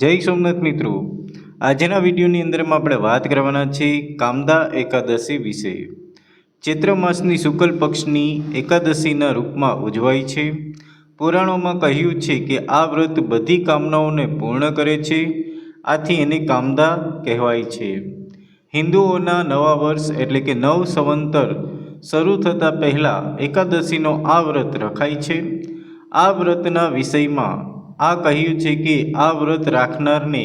જય સોમનાથ મિત્રો, આજના વિડીયોની અંદરમાં આપણે વાત કરવાના છીએ કામદા એકાદશી વિશે. ચૈત્ર માસની શુક્લ પક્ષની એકાદશીના રૂપમાં ઉજવાય છે. પુરાણોમાં કહ્યું છે કે આ વ્રત બધી કામનાઓને પૂર્ણ કરે છે, આથી એને કામદા કહેવાય છે. હિન્દુઓના નવા વર્ષ એટલે કે નવ સંવત્સર શરૂ થતાં પહેલાં એકાદશીનો આ વ્રત રખાય છે. આ વ્રતના વિષયમાં આ કહ્યું છે કે આ વ્રત રાખનારને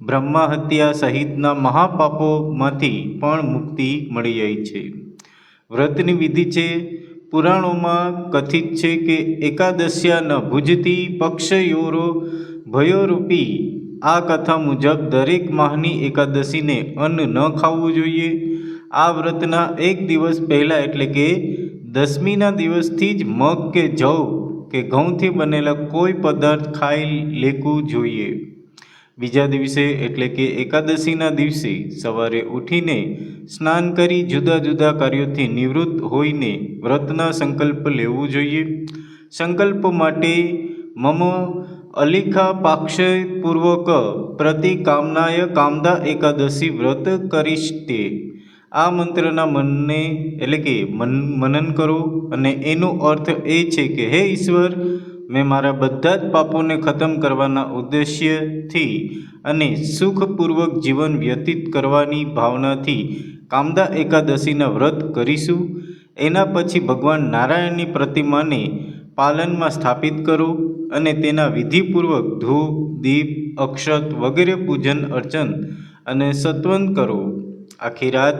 બ્રહ્મા હત્યા સહિતના મહાપાપોમાંથી પણ મુક્તિ મળી જાય છે. વ્રતની વિધિ છે. પુરાણોમાં કથિત છે કે એકાદશ્યા ન ભુજતી પક્ષયોરો ભયોરૂપી. આ કથા મુજબ દરેક માહની એકાદશીને અન્ન ન ખાવું જોઈએ. આ વ્રતના એક દિવસ પહેલાં એટલે કે દસમીના દિવસથી જ મગ કે જવ કે ઘઉંથી બનેલા કોઈ પદાર્થ ખાઈ લેવું જોઈએ. બીજા દિવસે એટલે કે એકાદશીના દિવસે સવારે ઉઠીને સ્નાન કરી જુદા જુદા કાર્યોથી નિવૃત્ત હોઈને વ્રતના સંકલ્પ લેવું જોઈએ. સંકલ્પ માટે મમ અલિખા પાક્ષયપૂર્વક પ્રતિ કામનાય કામદા એકાદશી વ્રત કરીશ તે. આ મંત્રના મનને એટલે કે મનન કરો અને એનો અર્થ એ છે કે હે ઈશ્વર, મેં મારા બધા જ પાપોને ખતમ કરવાના ઉદ્દેશ્યથી અને સુખપૂર્વક જીવન વ્યતીત કરવાની ભાવનાથી કામદા એકાદશીના વ્રત કરીશું. એના પછી ભગવાન નારાયણની પ્રતિમાને પાલનમાં સ્થાપિત કરો અને તેના વિધિપૂર્વક ધૂપ દીપ અક્ષત વગેરે પૂજન અર્ચન અને સત્વન કરો. આખી રાત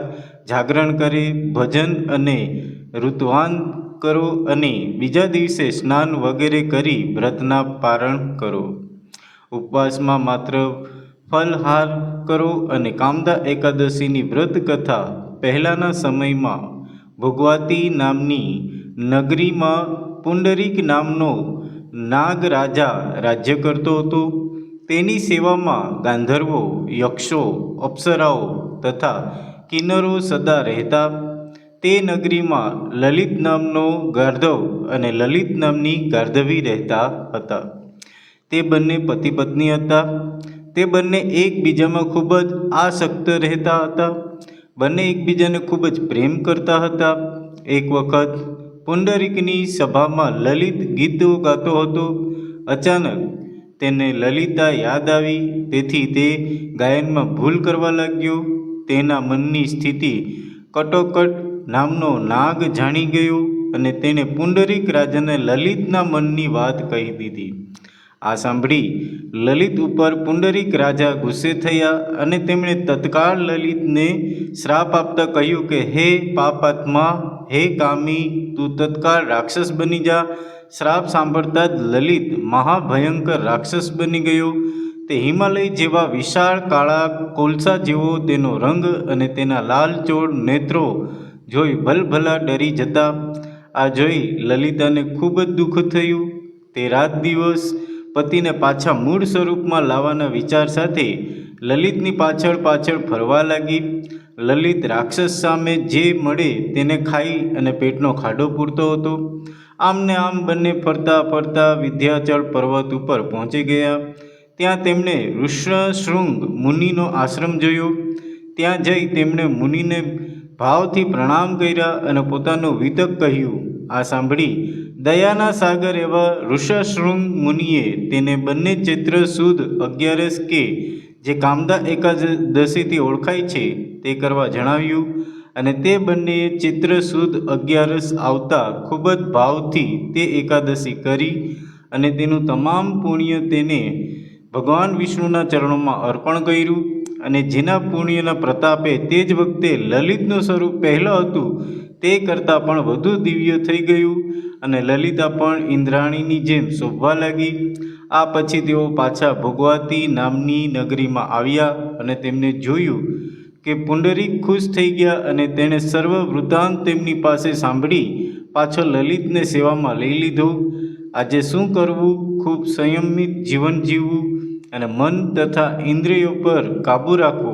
જાગરણ કરે, ભજન અને ઋતુવાન કરો અને બીજા દિવસે સ્નાન વગેરે કરી વ્રતના પારણ કરો. ઉપવાસમાં માત્ર ફલહાર કરો અને કામદા એકાદશીની વ્રત કથા પહેલાંના સમયમાં ભોગવતી નામની નગરીમાં પુંડરીક નામનો નાગ રાજા રાજ્ય કરતો હતો. તેની સેવામાં ગાંધર્વો, યક્ષો, અપ્સરાઓ તથા કિન્નરો સદા રહેતા. તે નગરીમાં લલિત નામનો ગાર્ધવ અને લલિત નામની ગાર્ધવી રહેતા હતા. તે બંને પતિ પત્ની હતા. તે બંને એકબીજામાં ખૂબ જ આસક્ત રહેતા હતા. બંને એકબીજાને ખૂબ જ પ્રેમ કરતા હતા. એક વખત પુંડરીકની સભામાં લલિત ગીતો ગાતો હતો. અચાનક તેને લલિતા યાદ આવી, તેથી તે ગાયનમાં ભૂલ કરવા લાગ્યો. તેના મનની સ્થિતિ કટોકટ નામનો નાગ જાણી ગયો અને તેણે પુંડરીક રાજાને લલિતના મનની વાત કહી દીધી. આ સાંભળી લલિત ઉપર પુંડરીક રાજા ગુસ્સે થયા અને તેમણે તત્કાળ લલિતને શ્રાપ આપતા કહ્યું કે હે પાપાત્મા, હે કામી, તું તત્કાળ રાક્ષસ બની જા. શ્રાપ સાંભળતા જ લલિત મહાભયંકર રાક્ષસ બની ગયો. તે હિમાલય જેવા વિશાળ કાળા કોલસા જેવો તેનો રંગ અને તેના લાલચોળ નેત્રો જોઈ ભલભલા ડરી જતા. આ જોઈ લલિતાને ખૂબ જ દુઃખ થયું. તે રાત દિવસ પતિને પાછા મૂળ સ્વરૂપમાં લાવવાના વિચાર સાથે લલિતની પાછળ પાછળ ફરવા લાગી. લલિત રાક્ષસ સામે જે મળે તેને ખાઈ અને પેટનો ખાડો પૂરતો હતો. આમને આમ બંને ફરતા ફરતા વિંધ્યાચળ પર્વત ઉપર પહોંચી ગયા. ત્યાં તેમણે ઋષ્યશૃંગ મુનિનો આશ્રમ જોયો. ત્યાં જઈ તેમણે મુનિને ભાવથી પ્રણામ કર્યા અને પોતાનું વિતક કહ્યું. આ સાંભળી દયાના સાગર એવા ઋષ્યશૃંગ મુનિએ તેને બંને ચૈત્ર સુદ 11 કે જે કામદા એકાદશીથી ઓળખાય છે તે કરવા જણાવ્યું. અને તે બંનેએ ચૈત્ર સુદ 11 આવતા ખૂબ જ ભાવથી તે એકાદશી કરી અને તેનું તમામ પુણ્ય તેને ભગવાન વિષ્ણુના ચરણોમાં અર્પણ કર્યું. અને જેના પુણ્યના પ્રતાપે તે જ વખતે લલિતનું સ્વરૂપ પહેલાં હતું તે કરતાં પણ વધુ દિવ્ય થઈ ગયું અને લલિતા પણ ઇન્દ્રાણીની જેમ શોભવા લાગી. આ પછી તેઓ પાછા ભોગવતી નામની નગરીમાં આવ્યા અને તેમને જોયું કે પુંડરીક ખુશ થઈ ગયા અને તેણે સર્વ વૃત્તાંત તેમની પાસે સાંભળી પાછો લલિતને સેવામાં લઈ લીધો. આજે શું કરવું? ખૂબ સંયમિત જીવન જીવવું અને મન તથા ઇન્દ્રિયો પર કાબૂ રાખવો,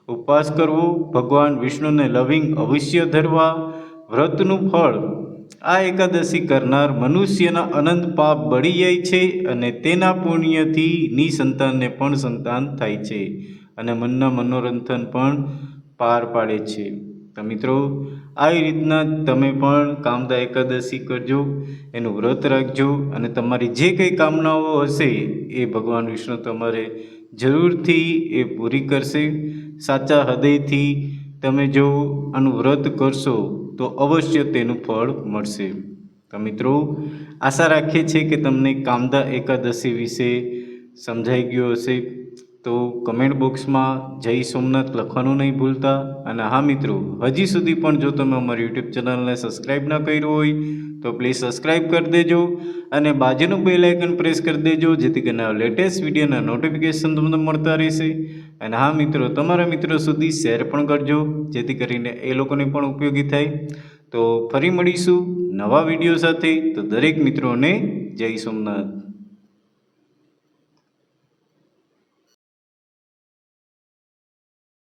ઉપવાસ કરવો, ભગવાન વિષ્ણુને લવિંગ અવશ્ય ધરવા, વ્રતનું ફળ આ એકાદશી કરનાર મનુષ્યના અનંત પાપ બળી જાય છે અને તેના પુણ્યથી નિસંતાનને પણ સંતાન થાય છે અને મનના મનોરંજન પણ પાર પાડે છે. તો મિત્રો, આવી રીતના તમે પણ કામદા એકાદશી કરજો, એનું વ્રત રાખજો અને તમારી જે કંઈ કામનાઓ હશે એ ભગવાન વિષ્ણુ તમારે જરૂરથી એ પૂરી કરશે. સાચા હૃદયથી તમે જો આનું વ્રત કરશો તો અવશ્ય તેનું ફળ મળશે. તો મિત્રો, આશા રાખીએ છીએ કે તમને કામદા એકાદશી વિશે સમજાઈ ગયું હશે. તો કમેન્ટ બોક્સમાં જય સોમનાથ લખવાનું નહીં ભૂલતા. અને હા મિત્રો, હજી સુધી પણ જો તમે અમારી યુટ્યુબ ચેનલને સબસ્ક્રાઈબ ન કર્યું હોય તો પ્લીઝ સબસ્ક્રાઈબ કરી દેજો અને બાજુનું બેલ આઇકન પ્રેસ કરી દેજો, જેથી કરીને લેટેસ્ટ વિડીયોના નોટિફિકેશન તમને મળતા રહેશે. અને હા મિત્રો, તમારા મિત્રો સુધી શેર પણ કરજો, જેથી કરીને એ લોકોને પણ ઉપયોગી થાય. તો ફરી મળીશું નવા વિડીયો સાથે. તો દરેક મિત્રોને જય સોમનાથ.